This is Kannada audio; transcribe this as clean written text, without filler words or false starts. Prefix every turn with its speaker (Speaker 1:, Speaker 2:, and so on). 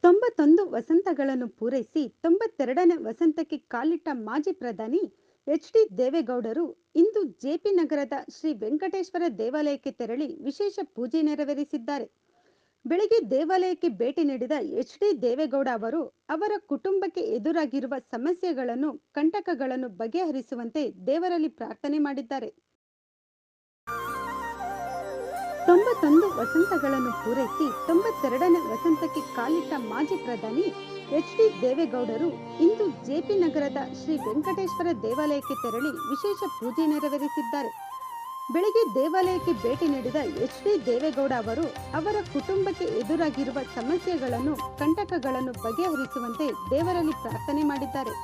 Speaker 1: 91 ವಸಂತಗಳನ್ನು ಪೂರೈಸಿ 92ನೇ ವಸಂತಕ್ಕೆ ಕಾಲಿಟ್ಟ ಮಾಜಿ ಪ್ರಧಾನಿ ಎಚ್.ಡಿ. ದೇವೇಗೌಡರು ಇಂದು ಜೆಪಿ ನಗರದ ಶ್ರೀ ವೆಂಕಟೇಶ್ವರ ದೇವಾಲಯಕ್ಕೆ ತೆರಳಿ ವಿಶೇಷ ಪೂಜೆ ನೆರವೇರಿಸಿದ್ದಾರೆ. ಬೆಳಗ್ಗೆ ದೇವಾಲಯಕ್ಕೆ ಭೇಟಿ ನೀಡಿದ ಎಚ್.ಡಿ. ದೇವೇಗೌಡ ಅವರು ಅವರ ಕುಟುಂಬಕ್ಕೆ ಎದುರಾಗಿರುವ ಸಮಸ್ಯೆಗಳನ್ನು, ಕಂಟಕಗಳನ್ನು ಬಗೆಹರಿಸುವಂತೆ ದೇವರಲ್ಲಿ ಪ್ರಾರ್ಥನೆ ಮಾಡಿದ್ದಾರೆ. 91 ವಸಂತಗಳನ್ನು ಪೂರೈಸಿ 92ನೇ ವಸಂತಕ್ಕೆ ಕಾಲಿಟ್ಟ ಮಾಜಿ ಪ್ರಧಾನಿ ಎಚ್.ಡಿ. ದೇವೇಗೌಡರು ಇಂದು ಜೆಪಿ ನಗರದ ಶ್ರೀ ವೆಂಕಟೇಶ್ವರ ದೇವಾಲಯಕ್ಕೆ ತೆರಳಿ ವಿಶೇಷ ಪೂಜೆ ನೆರವೇರಿಸಿದ್ದಾರೆ. ಬೆಳಗ್ಗೆ ದೇವಾಲಯಕ್ಕೆ ಭೇಟಿ ನೀಡಿದ ಎಚ್.ಡಿ. ದೇವೇಗೌಡ ಅವರು ಅವರ ಕುಟುಂಬಕ್ಕೆ ಎದುರಾಗಿರುವ ಸಮಸ್ಯೆಗಳನ್ನು, ಕಂಟಕಗಳನ್ನು ಬಗೆಹರಿಸುವಂತೆ ದೇವರಲ್ಲಿ ಪ್ರಾರ್ಥನೆ ಮಾಡಿದ್ದಾರೆ.